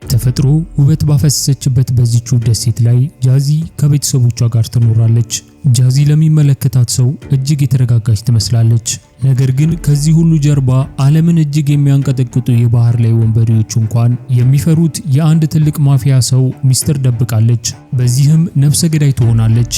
ተፈጥሮ ውበት ባፈሰሰችበት በዚህች ደሴት ላይ ጃዚ ከቤተሰቦቿ ጋር ትኖራለች። ጃዚ ለሚመለከታት ሰው እጅግ የተረጋጋች ትመስላለች። ነገር ግን ከዚህ ሁሉ ጀርባ ዓለምን እጅግ የሚያንቀጠቅጡ የባህር ላይ ወንበዴዎች እንኳን የሚፈሩት የአንድ ትልቅ ማፊያ ሰው ሚስጥር ደብቃለች። በዚህም ነፍሰ ገዳይ ትሆናለች።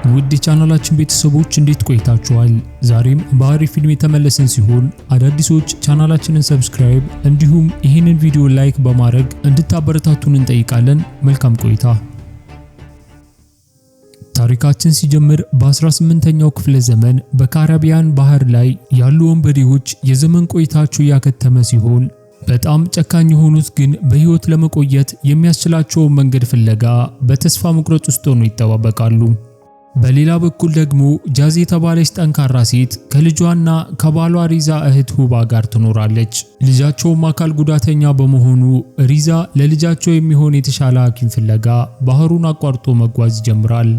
ውድ ቻናላችን ቤተሰቦች እንዴት ቆይታችኋል? ዛሬም በአሪፍ ፊልም የተመለሰን ሲሆን አዳዲሶች ቻናላችንን ሰብስክራይብ እንዲሁም ይህንን ቪዲዮ ላይክ በማድረግ እንድታበረታቱን እንጠይቃለን። መልካም ቆይታ። ታሪካችን ሲጀምር በ18ኛው ክፍለ ዘመን በካሪቢያን ባህር ላይ ያሉ ወንበዴዎች የዘመን ቆይታቸው ያከተመ ሲሆን በጣም ጨካኝ የሆኑት ግን በህይወት ለመቆየት የሚያስችላቸው መንገድ ፍለጋ በተስፋ መቁረጥ ውስጥ ሆነው ይጠባበቃሉ። በሌላ በኩል ደግሞ ጃዚ የተባለች ጠንካራ ሴት ከልጇና ከባሏ ሪዛ እህት ሁባ ጋር ትኖራለች። ልጃቸውም አካል ጉዳተኛ በመሆኑ ሪዛ ለልጃቸው የሚሆን የተሻለ ሐኪም ፍለጋ ባህሩን አቋርጦ መጓዝ ይጀምራል።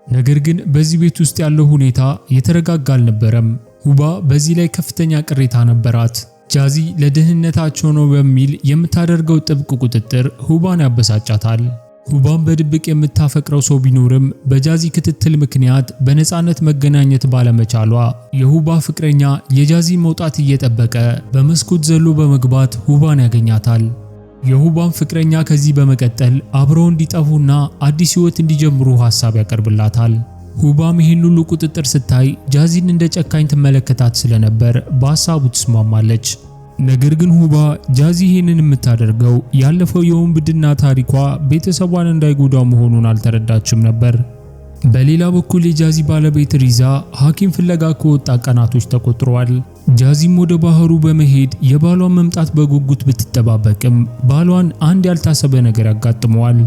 ነገር ግን በዚህ ቤት ውስጥ ያለው ሁኔታ የተረጋጋ አልነበረም። ሁባ በዚህ ላይ ከፍተኛ ቅሬታ ነበራት። ጃዚ ለደህንነታቸው ነው በሚል የምታደርገው ጥብቅ ቁጥጥር ሁባን ያበሳጫታል። ሁባን በድብቅ የምታፈቅረው ሰው ቢኖርም በጃዚ ክትትል ምክንያት በነፃነት መገናኘት ባለመቻሏ የሁባ ፍቅረኛ የጃዚ መውጣት እየጠበቀ በመስኮት ዘሎ በመግባት ሁባን ያገኛታል። የሁባን ፍቅረኛ ከዚህ በመቀጠል አብረው እንዲጠፉና አዲስ ህይወት እንዲጀምሩ ሐሳብ ያቀርብላታል። ሁባም ይህን ሁሉ ቁጥጥር ስታይ ጃዚን እንደ ጨካኝ ትመለከታት ስለነበር በሐሳቡ ትስማማለች። ነገር ግን ሁባ ጃዚ ይህንን የምታደርገው ያለፈው የወንብድና ታሪኳ ቤተሰቧን እንዳይጎዳው መሆኑን አልተረዳችም ነበር። በሌላ በኩል የጃዚ ባለቤት ሪዛ ሐኪም ፍለጋ ከወጣ ቀናቶች ተቆጥረዋል። ጃዚም ወደ ባህሩ በመሄድ የባሏን መምጣት በጉጉት ብትጠባበቅም ባሏን አንድ ያልታሰበ ነገር ያጋጥመዋል።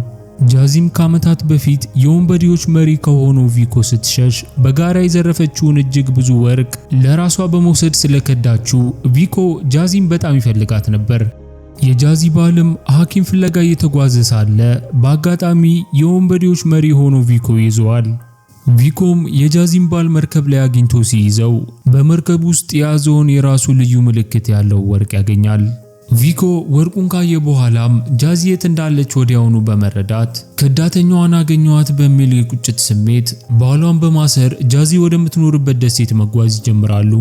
ጃዚም ከዓመታት በፊት የወንበዴዎች መሪ ከሆነው ቪኮ ስትሸሽ በጋራ የዘረፈችውን እጅግ ብዙ ወርቅ ለራሷ በመውሰድ ስለከዳችው ቪኮ ጃዚም በጣም ይፈልጋት ነበር። የጃዚ ባልም ሐኪም ፍለጋ እየተጓዘ ሳለ በአጋጣሚ የወንበዴዎች መሪ ሆኖ ቪኮ ይዘዋል። ቪኮም የጃዚም ባል መርከብ ላይ አግኝቶ ሲይዘው በመርከብ ውስጥ የያዘውን የራሱ ልዩ ምልክት ያለው ወርቅ ያገኛል። ቪኮ ወርቁን ካየ በኋላም ጃዚ የት እንዳለች ወዲያውኑ በመረዳት ከዳተኛዋን አገኘዋት በሚል የቁጭት ስሜት ባሏን በማሰር ጃዚ ወደምትኖርበት ደሴት መጓዝ ይጀምራሉ።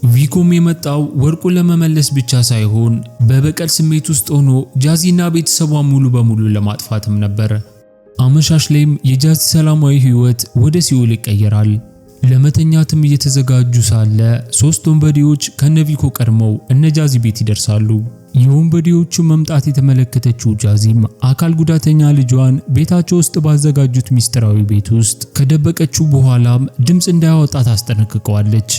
ቪኮም የመጣው ወርቁን ለመመለስ ብቻ ሳይሆን በበቀል ስሜት ውስጥ ሆኖ ጃዚና ቤተሰቧን ሙሉ በሙሉ ለማጥፋትም ነበር። አመሻሽ ላይም የጃዚ ሰላማዊ ህይወት ወደ ሲኦል ይቀየራል። ለመተኛትም እየተዘጋጁ ሳለ ሶስት ወንበዴዎች ከነቪኮ ቀድመው ጃዚ ቤት ይደርሳሉ። የወንበዴዎቹ መምጣት የተመለከተችው ጃዚም አካል ጉዳተኛ ልጇን ቤታቸው ውስጥ ባዘጋጁት ሚስጥራዊ ቤት ውስጥ ከደበቀችው በኋላም ድምጽ እንዳያወጣ ታስጠነቅቀዋለች።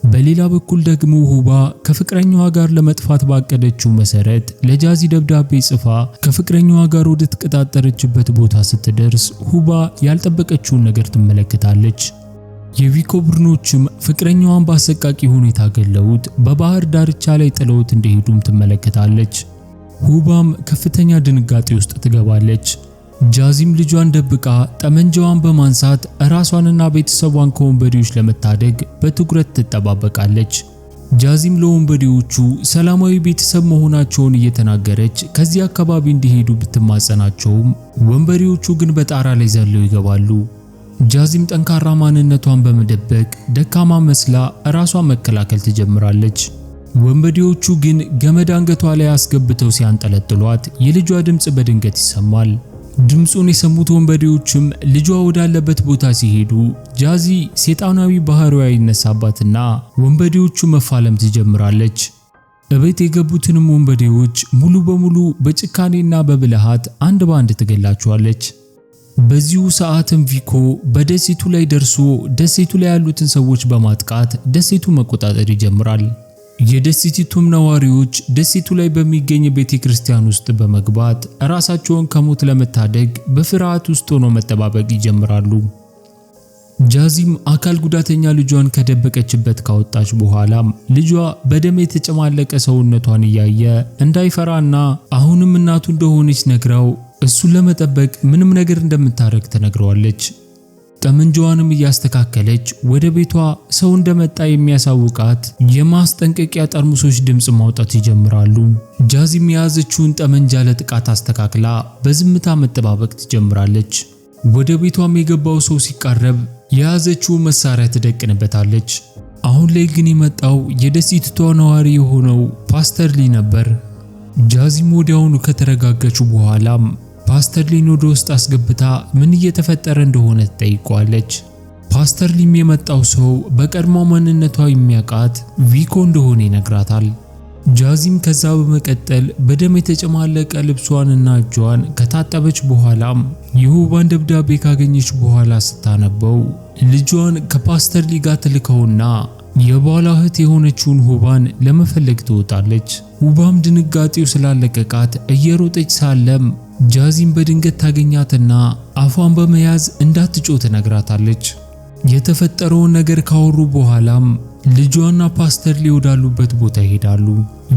በሌላ በኩል ደግሞ ሁባ ከፍቅረኛዋ ጋር ለመጥፋት ባቀደችው መሰረት ለጃዚ ደብዳቤ ጽፋ ከፍቅረኛዋ ጋር ወደ ተቀጣጠረችበት ቦታ ስትደርስ ሁባ ያልጠበቀችውን ነገር ትመለከታለች። የቪኮ ቡድኖችም ፍቅረኛዋን በአሰቃቂ ሁኔታ ገለውት በባህር ዳርቻ ላይ ጥለውት እንደሄዱም ትመለከታለች። ሁባም ከፍተኛ ድንጋጤ ውስጥ ትገባለች። ጃዚም ልጇን ደብቃ ጠመንጃዋን በማንሳት ራሷንና ቤተሰቧን ከወንበዴዎች ለመታደግ በትኩረት ትጠባበቃለች። ጃዚም ለወንበዴዎቹ ሰላማዊ ቤተሰብ መሆናቸውን እየተናገረች ከዚህ አካባቢ እንዲሄዱ ብትማጸናቸውም ወንበዴዎቹ ግን በጣራ ላይ ዘለው ይገባሉ። ጃዚም ጠንካራ ማንነቷን በመደበቅ ደካማ መስላ ራሷን መከላከል ትጀምራለች። ወንበዴዎቹ ግን ገመድ አንገቷ ላይ አስገብተው ሲያንጠለጥሏት የልጇ ድምጽ በድንገት ይሰማል። ድምጹን የሰሙት ወንበዴዎችም ልጇ ወዳለበት ቦታ ሲሄዱ ጃዚ ሰይጣናዊ ባህሪዋ ይነሳባትና ወንበዴዎቹ መፋለም ትጀምራለች። እቤት የገቡትንም ወንበዴዎች ሙሉ በሙሉ በጭካኔና በብልሃት አንድ ባንድ ትገላቸዋለች። በዚሁ ሰዓትም ቪኮ በደሴቱ ላይ ደርሶ ደሴቱ ላይ ያሉትን ሰዎች በማጥቃት ደሴቱ መቆጣጠር ይጀምራል። የደሴቲቱም ነዋሪዎች ደሴቱ ላይ በሚገኝ ቤተክርስቲያን ውስጥ በመግባት ራሳቸውን ከሞት ለመታደግ በፍርሃት ውስጥ ሆነው መጠባበቅ ይጀምራሉ። ጃዚም አካል ጉዳተኛ ልጇን ከደበቀችበት ካወጣች በኋላም ልጇ በደም የተጨማለቀ ሰውነቷን እያየ እንዳይፈራና አሁንም እናቱ እንደሆነች ነግራው እሱን ለመጠበቅ ምንም ነገር እንደምታረግ ተነግረዋለች። ጠመንጃዋንም እያስተካከለች ወደ ቤቷ ሰው እንደመጣ የሚያሳውቃት የማስጠንቀቂያ ጠርሙሶች ድምጽ ማውጣት ይጀምራሉ። ጃዚም የያዘችውን ጠመንጃ ለጥቃት አስተካክላ በዝምታ መጠባበቅ ትጀምራለች። ወደ ቤቷም የገባው ሰው ሲቃረብ የያዘችው መሳሪያ ትደቅንበታለች። አሁን ላይ ግን የመጣው የደሴቲቷ ነዋሪ የሆነው ፓስተር ሊ ነበር። ጃዚም ወዲያውኑ ከተረጋጋች በኋላም ፓስተር ሊን ወደ ውስጥ አስገብታ ምን እየተፈጠረ እንደሆነ ትጠይቀዋለች። ፓስተር ሊም የመጣው ሰው በቀድሞ ማንነቷ የሚያውቃት ቪኮ እንደሆነ ይነግራታል። ጃዚም ከዛ በመቀጠል በደም የተጨማለቀ ልብሷንና እጇን ከታጠበች በኋላም የሁባን ደብዳቤ ካገኘች በኋላ ስታነበው ልጇን ከፓስተር ሊ ጋር ትልከውና የባሏ እህት የሆነችውን ሁባን ለመፈለግ ትወጣለች። ሁባም ድንጋጤው ስላለቀቃት እየሮጠች ሳለም ጃዚም በድንገት ታገኛትና አፏን በመያዝ እንዳትጮህ ትነግራታለች። የተፈጠረውን ነገር ካወሩ በኋላም ልጇና ፓስተር ሊ ወዳሉበት ቦታ ይሄዳሉ።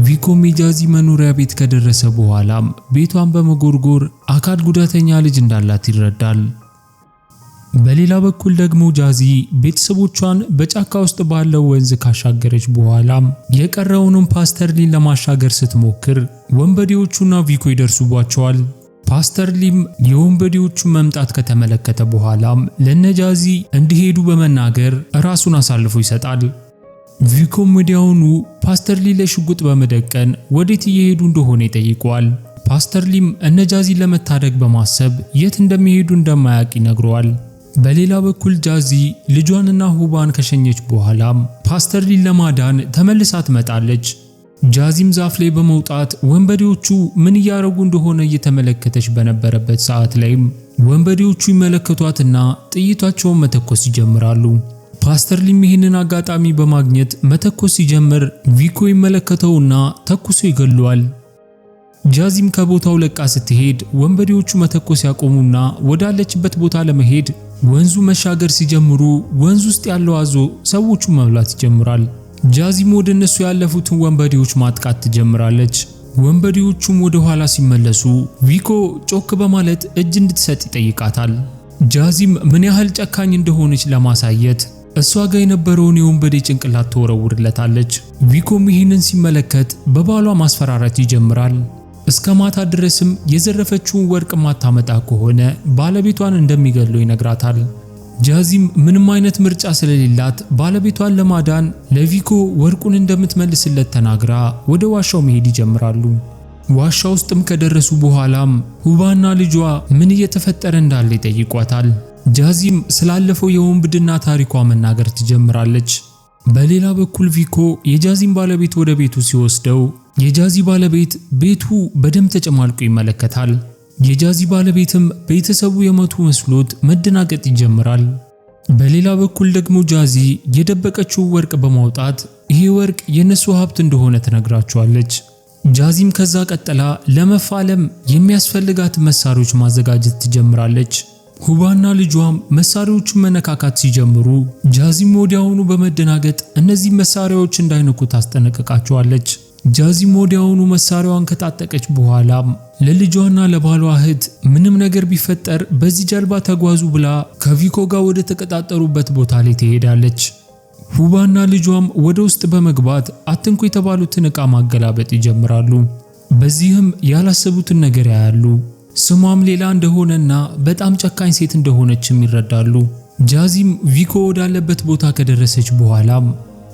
ቪኮም የጃዚ መኖሪያ ቤት ከደረሰ በኋላም ቤቷን በመጎርጎር አካል ጉዳተኛ ልጅ እንዳላት ይረዳል። በሌላ በኩል ደግሞ ጃዚ ቤተሰቦቿን በጫካ ውስጥ ባለው ወንዝ ካሻገረች በኋላም የቀረውንም ፓስተር ሊን ለማሻገር ስትሞክር ወንበዴዎቹና ቪኮ ይደርሱባቸዋል። ፓስተር ሊም የወንበዴዎቹን መምጣት ከተመለከተ በኋላም ለነጃዚ እንዲሄዱ በመናገር ራሱን አሳልፎ ይሰጣል። ቪኮም ወዲያውኑ ፓስተር ሊ ለሽጉጥ በመደቀን ወዴት እየሄዱ እንደሆነ ይጠይቀዋል። ፓስተር ሊም እነጃዚን ለመታደግ በማሰብ የት እንደሚሄዱ እንደማያውቅ ይነግረዋል። በሌላ በኩል ጃዚ ልጇንና ሁባን ከሸኘች በኋላም ፓስተር ሊን ለማዳን ተመልሳ ትመጣለች። ጃዚም ዛፍ ላይ በመውጣት ወንበዴዎቹ ምን እያረጉ እንደሆነ እየተመለከተች በነበረበት ሰዓት ላይም ወንበዴዎቹ ይመለከቷትና ጥይታቸውን መተኮስ ይጀምራሉ። ፓስተር ሊም ይህንን አጋጣሚ በማግኘት መተኮስ ሲጀምር ቪኮ ይመለከተውና ተኩሶ ይገለዋል። ጃዚም ከቦታው ለቃ ስትሄድ ወንበዴዎቹ መተኮስ ያቆሙና ወዳለችበት ቦታ ለመሄድ ወንዙ መሻገር ሲጀምሩ ወንዙ ውስጥ ያለው አዞ ሰዎቹ መብላት ይጀምራል። ጃዚም ወደ እነሱ ያለፉትን ወንበዴዎች ማጥቃት ትጀምራለች። ወንበዴዎቹም ወደ ኋላ ሲመለሱ ቪኮ ጮክ በማለት እጅ እንድትሰጥ ይጠይቃታል። ጃዚም ምን ያህል ጨካኝ እንደሆነች ለማሳየት እሷ ጋር የነበረውን የወንበዴ ጭንቅላት ትወረውርለታለች። ቪኮም ይህንን ሲመለከት በባሏ ማስፈራራት ይጀምራል። እስከ ማታ ድረስም የዘረፈችውን ወርቅ ማታመጣ ከሆነ ባለቤቷን እንደሚገለው ይነግራታል። ጃዚም ምንም አይነት ምርጫ ስለሌላት ባለቤቷን ለማዳን ለቪኮ ወርቁን እንደምትመልስለት ተናግራ ወደ ዋሻው መሄድ ይጀምራሉ። ዋሻ ውስጥም ከደረሱ በኋላም ሁባና ልጇ ምን እየተፈጠረ እንዳለ ይጠይቋታል። ጃዚም ስላለፈው የወንብድና ታሪኳ መናገር ትጀምራለች። በሌላ በኩል ቪኮ የጃዚም ባለቤት ወደ ቤቱ ሲወስደው የጃዚ ባለቤት ቤቱ በደም ተጨማልቆ ይመለከታል። የጃዚ ባለቤትም ቤተሰቡ የሞቱ መስሎት መደናገጥ ይጀምራል። በሌላ በኩል ደግሞ ጃዚ የደበቀችው ወርቅ በማውጣት ይሄ ወርቅ የነሱ ሀብት እንደሆነ ትነግራቸዋለች። ጃዚም ከዛ ቀጥላ ለመፋለም የሚያስፈልጋት መሳሪያዎች ማዘጋጀት ትጀምራለች። ሁባና ልጇም መሳሪያዎቹን መነካካት ሲጀምሩ ጃዚም ወዲያውኑ በመደናገጥ እነዚህ መሳሪያዎች እንዳይነኩ ታስጠነቅቃቸዋለች። ጃዚም ወዲያውኑ መሳሪያዋን ከታጠቀች በኋላም ለልጇና ለባሏ እህት ምንም ነገር ቢፈጠር በዚህ ጀልባ ተጓዙ ብላ ከቪኮ ጋር ወደ ተቀጣጠሩበት ቦታ ላይ ትሄዳለች። ሁባና ልጇም ወደ ውስጥ በመግባት አትንኩ የተባሉትን ዕቃ ማገላበጥ ይጀምራሉ። በዚህም ያላሰቡትን ነገር ያያሉ። ስሟም ሌላ እንደሆነና በጣም ጨካኝ ሴት እንደሆነችም ይረዳሉ። ጃዚም ቪኮ ወዳለበት ቦታ ከደረሰች በኋላም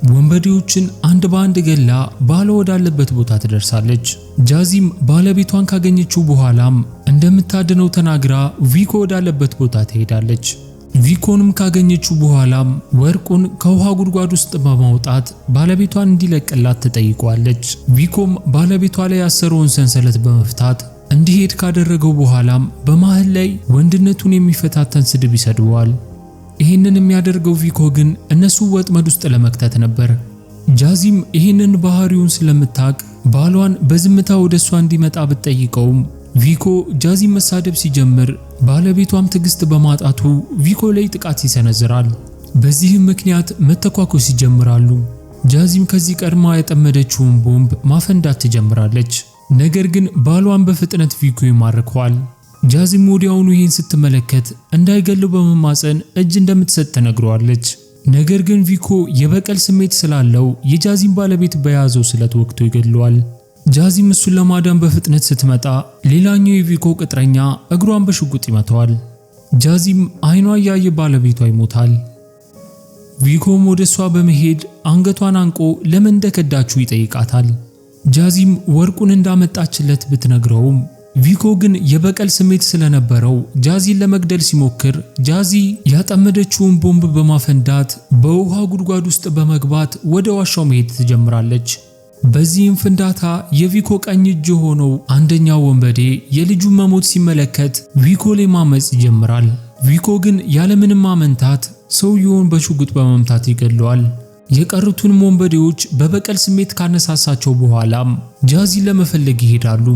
ወንበዴዎችን አንድ በአንድ ገላ ባሏ ወዳለበት ቦታ ትደርሳለች። ጃዚም ባለቤቷን ካገኘችው በኋላም እንደምታድነው ተናግራ ቪኮ ወዳለበት ቦታ ትሄዳለች። ቪኮንም ካገኘችው በኋላም ወርቁን ከውሃ ጉድጓድ ውስጥ በማውጣት ባለቤቷን እንዲለቅላት ትጠይቀዋለች። ቪኮም ባለቤቷ ላይ ያሰረውን ሰንሰለት በመፍታት እንዲሄድ ካደረገው በኋላም በመሃል ላይ ወንድነቱን የሚፈታተን ስድብ ይሰድዋል። ይህንን የሚያደርገው ቪኮ ግን እነሱ ወጥመድ ውስጥ ለመክተት ነበር። ጃዚም ይህንን ባህሪውን ስለምታቅ ባሏን በዝምታ ወደሷ እንዲመጣ ብትጠይቀውም ቪኮ ጃዚም መሳደብ ሲጀምር ባለቤቷም ትዕግስት በማጣቱ ቪኮ ላይ ጥቃት ይሰነዝራል። በዚህም ምክንያት መተኳኮስ ይጀምራሉ። ጃዚም ከዚህ ቀድማ የጠመደችውን ቦምብ ማፈንዳት ትጀምራለች። ነገር ግን ባሏን በፍጥነት ቪኮ ይማርከዋል። ጃዚም ወዲያውኑ ይህን ስትመለከት እንዳይገለው በመማፀን እጅ እንደምትሰጥ ተነግሯለች። ነገር ግን ቪኮ የበቀል ስሜት ስላለው የጃዚም ባለቤት በያዘው ስለት ወቅቶ ይገለዋል። ጃዚም እሱን ለማዳን በፍጥነት ስትመጣ ሌላኛው የቪኮ ቅጥረኛ እግሯን በሽጉጥ ይመታዋል። ጃዚም አይኗ ያየ ባለቤቷ ይሞታል። ቪኮም ወደሷ በመሄድ አንገቷን አንቆ ለምን እንደከዳችው ይጠይቃታል። ጃዚም ወርቁን እንዳመጣችለት ብትነግረውም ቪኮ ግን የበቀል ስሜት ስለነበረው ጃዚን ለመግደል ሲሞክር ጃዚ ያጠመደችውን ቦምብ በማፈንዳት በውሃ ጉድጓድ ውስጥ በመግባት ወደ ዋሻው መሄድ ትጀምራለች። በዚህም ፍንዳታ የቪኮ ቀኝ እጅ ሆነው አንደኛው ወንበዴ የልጁን መሞት ሲመለከት ቪኮ ላይ ማመጽ ይጀምራል። ቪኮ ግን ያለምንም ማመንታት ሰውየውን በሽጉጥ በመምታት ይገለዋል። የቀሩትን ወንበዴዎች በበቀል ስሜት ካነሳሳቸው በኋላም ጃዚን ለመፈለግ ይሄዳሉ።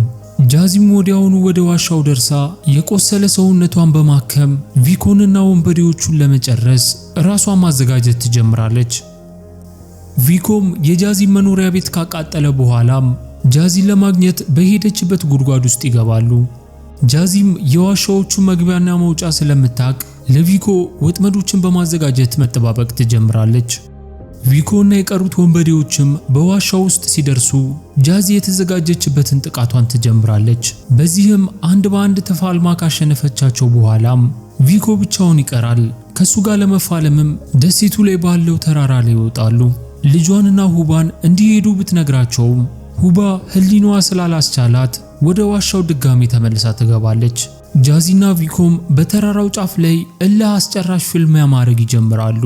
ጃዚም ወዲያውኑ ወደ ዋሻው ደርሳ የቆሰለ ሰውነቷን በማከም ቪኮንና ወንበዴዎቹን ለመጨረስ ራሷን ማዘጋጀት ትጀምራለች። ቪኮም የጃዚን መኖሪያ ቤት ካቃጠለ በኋላም ጃዚን ለማግኘት በሄደችበት ጉድጓድ ውስጥ ይገባሉ። ጃዚም የዋሻዎቹ መግቢያና መውጫ ስለምታቅ ለቪኮ ወጥመዶችን በማዘጋጀት መጠባበቅ ትጀምራለች። ቪኮና የቀሩት ወንበዴዎችም በዋሻው ውስጥ ሲደርሱ ጃዚ የተዘጋጀችበትን ጥቃቷን ትጀምራለች። በዚህም አንድ በአንድ ተፋልማ ካሸነፈቻቸው በኋላም ቪኮ ብቻውን ይቀራል። ከሱ ጋር ለመፋለምም ደሴቱ ላይ ባለው ተራራ ላይ ይወጣሉ። ልጇንና ሁባን እንዲሄዱ ብትነግራቸውም ሁባ ህሊናዋ ስላላስቻላት ወደ ዋሻው ድጋሚ ተመልሳ ትገባለች። ጃዚና ቪኮም በተራራው ጫፍ ላይ እልህ አስጨራሽ ፍልሚያ ማድረግ ይጀምራሉ።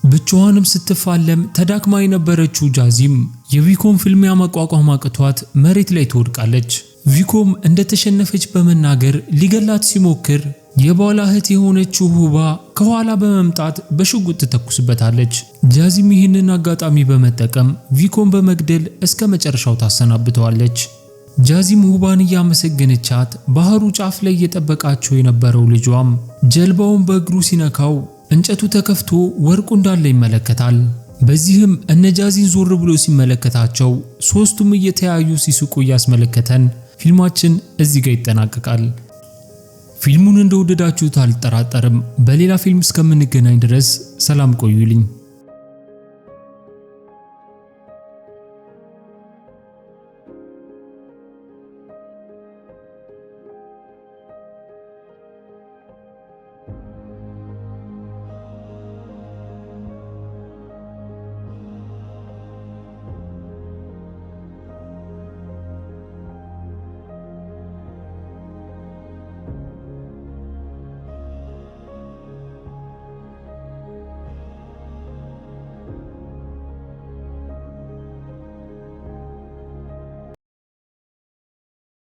ብቻዋንም ስትፋለም ተዳክማ የነበረችው ጃዚም የቪኮም ፍልሚያ መቋቋም አቅቷት መሬት ላይ ትወድቃለች። ቪኮም እንደተሸነፈች በመናገር ሊገላት ሲሞክር የባላ እህት የሆነችው ሁባ ከኋላ በመምጣት በሽጉጥ ትተኩስበታለች። ጃዚም ይህንን አጋጣሚ በመጠቀም ቪኮም በመግደል እስከ መጨረሻው ታሰናብተዋለች። ጃዚም ሁባን እያመሰገነቻት ባህሩ ጫፍ ላይ እየጠበቃቸው የነበረው ልጇም ጀልባውን በእግሩ ሲነካው እንጨቱ ተከፍቶ ወርቁ እንዳለ ይመለከታል። በዚህም እነጃዚን ዞር ብሎ ሲመለከታቸው ሶስቱም እየተያዩ ሲስቁ ያስመለከተን ፊልማችን እዚህ ጋር ይጠናቀቃል። ፊልሙን እንደወደዳችሁት አልጠራጠርም። በሌላ ፊልም እስከምንገናኝ ድረስ ሰላም ቆዩልኝ።